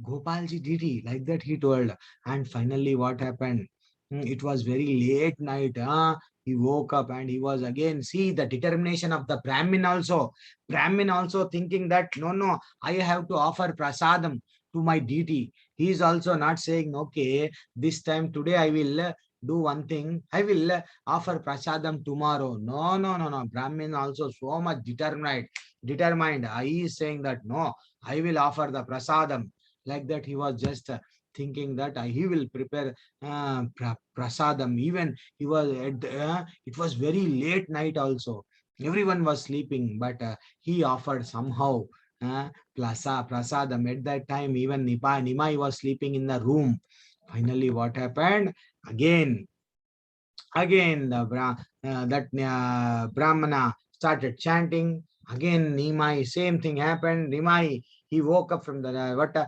Gopalji Didi." Like that he told. And finally, what happened? It was very late night. He woke up and he was again, see the determination of the Brahmin also. Brahmin also thinking that, no, no, I have to offer prasadam to my deity. He is also not saying, okay, this time today I will do one thing. I will offer prasadam tomorrow. No, no, no, no. Brahmin also so much determined. He is saying that, no, I will offer the prasadam. Like that, he was just thinking that he will prepare prasadam. Even he was it was very late night also. Everyone was sleeping, but he offered somehow prasadam. At that time, even Nimai was sleeping in the room. Finally, what happened? Again, that Brahmana started chanting. Again, Nimai, same thing happened. Nimai, he woke up from the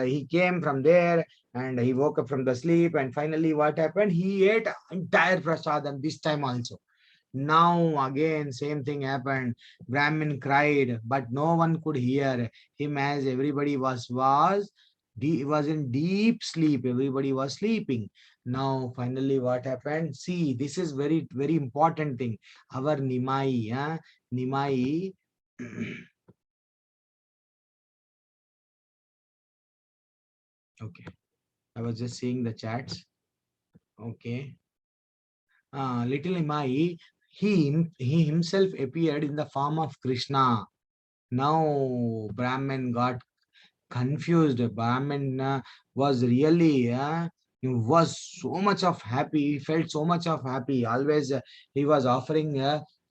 he came from there and he woke up from the sleep. And finally, what happened? He ate entire prasadam this time also. Now again, same thing happened. Brahmin cried, but no one could hear him, as everybody was in deep sleep. Everybody was sleeping. Now, finally, what happened? See, this is very, very important thing. Our Nimai, Nimai. Okay, I was just seeing the chats. Okay, little Nimai, he himself appeared in the form of Krishna. Now, Brahman got confused. Brahman was really he was so much of happy. He felt so much of happy. Always he was offering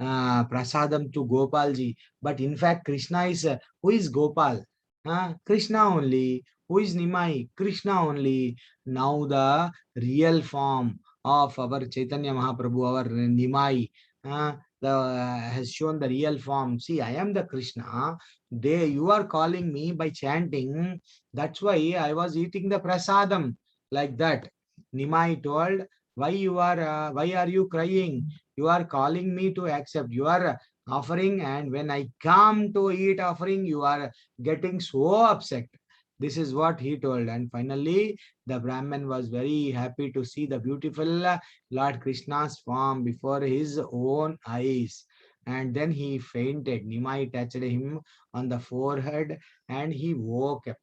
prasadam to Gopalji. But in fact, Krishna is who is Gopal? Krishna only. Who is Nimai? Krishna only. Now the real form of our Chaitanya Mahaprabhu, our Nimai, has shown the real form. See, I am the Krishna. You are calling me by chanting. That's why I was eating the prasadam. Like that, Nimai told, why are you crying? You are calling me to accept. You are offering, and when I come to eat offering, you are getting so upset. This is what he told. And finally, the Brahman was very happy to see the beautiful Lord Krishna's form before his own eyes. And then he fainted. Nimai touched him on the forehead and he woke up.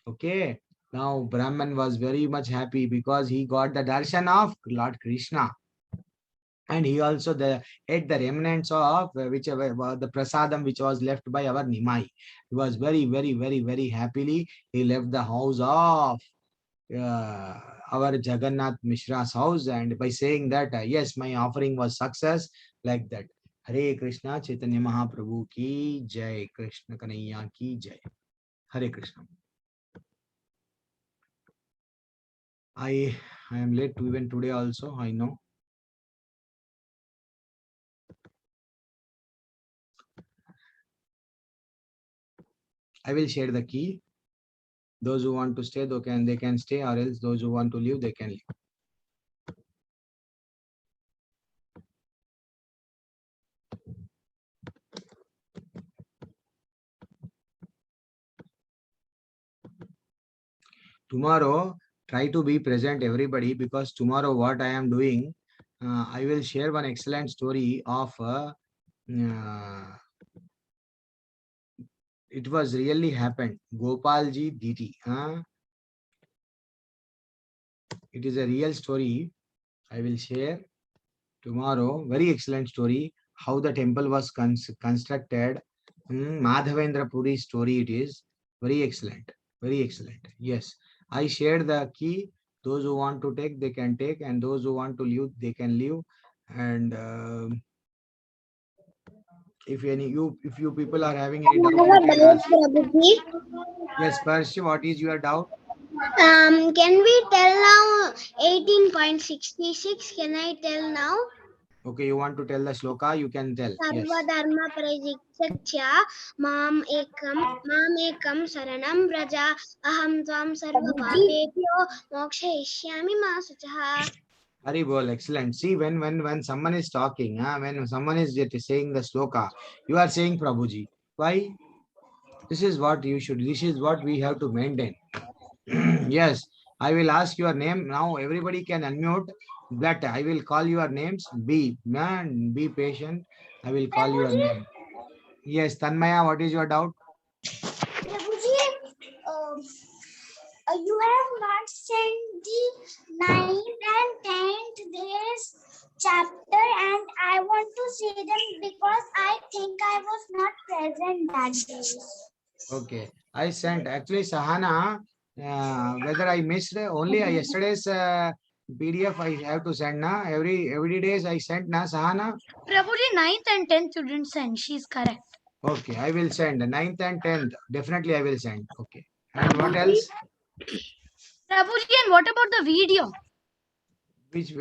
Okay. Now Brahman was very much happy because he got the darshan of Lord Krishna. And he also ate the remnants of whichever the prasadam which was left by our Nimai. He was very, very, very, very happily. He left the house of our Jagannath Mishra's house, and by saying that, yes, my offering was success, like that. Hare Krishna, Chaitanya Mahaprabhu ki jai, Krishna Kanaiya ki jai. Hare Krishna. I am late to even today also, I know. I will share the key. Those who want to stay, they can stay, or else those who want to leave, they can leave. Tomorrow, try to be present, everybody, because tomorrow what I am doing, I will share one excellent story of it was really happened. Gopalji Diti. It is a real story. I will share tomorrow. Very excellent story. How the temple was constructed. Madhavendra Puri story it is. Very excellent. Very excellent. Yes. I shared the key. Those who want to take, they can take. And those who want to leave, they can leave. And if you people are having any doubt, you can ask. Yes, Parsh, what is your doubt? Can we tell now 18.66? Can I tell now? Okay, you want to tell the shloka? You can tell. Yes. Sarvadharma Parajikshya Mam Ekam Saranam Braja Aham Tvam Sarva Papebhyo Mokshayishyami Ma Suchaha. Very well, excellent. See, when someone is talking, when someone is saying the shloka, you are saying Prabhuji. Why? This is what you should. This is what we have to maintain. Yes, I will ask your name now. Everybody can unmute. But I will call your names. Be man, be patient. I will call your name. Yes, Tanmaya, what is your doubt? Prabhuji, you have not sent the 9th and 10th days chapter, and I want to see them because I think I was not present that day. Okay, I sent actually Sahana. Whether I missed only yesterday's PDF, I have to send na every days I sent na Sahana. Prabhuji, 9th and 10th you didn't send. She's correct. Okay, I will send 9th and 10th. Definitely, I will send. Okay, and what else? Prabhuji, and what about the video? Which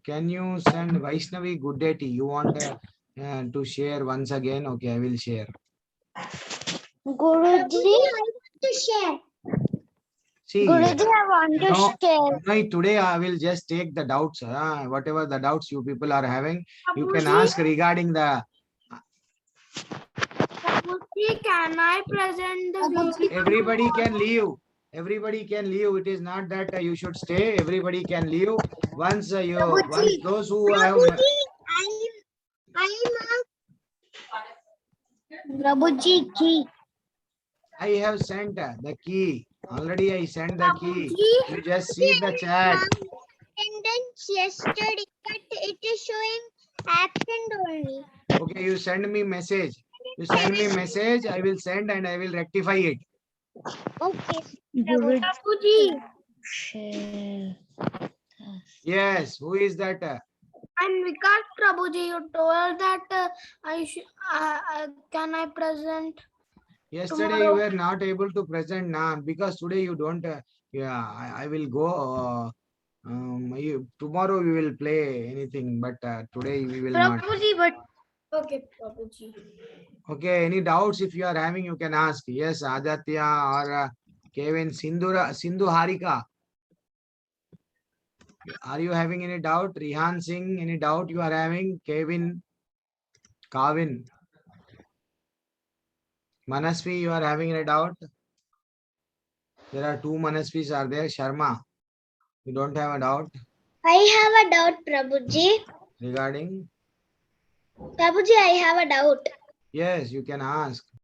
can you send Vaishnavi Good Day Tea? You want to share once again? Okay, I will share. Guruji, I want to share. See, Guruji, I want to no, share. no, today I will just take the doubts. Whatever the doubts you people are having, you can ask regarding the. Can I present the video? Everybody can leave. Everybody can leave. It is not that you should stay. Everybody can leave. Once those who have. Prabhuji, ki. I have sent the key. Already I sent the key. You just see the chat. Attendance yesterday, but it is showing absent only. Okay, you send me message. You send me message. I will send and I will rectify it. Okay. Prabhuji, Share. Yes. Who is that? I'm Vikas Prabhuji. You told that can I present? Yesterday you were not able to present now because today you don't. Yeah, I will go. Tomorrow we will play anything, but today we will not. Prabhuji, but Okay, Prabhuji. Okay, any doubts if you are having, you can ask. Yes, Aditya or Kevin, Sindhu Harika. Are you having any doubt? Rihan Singh, any doubt you are having? Kevin, Kavin, Manasvi, you are having any doubt? There are two Manasvis are there. Sharma, you don't have a doubt I have a doubt, Prabhuji. regarding? Prabhuji, I have a doubt. Yes, you can ask.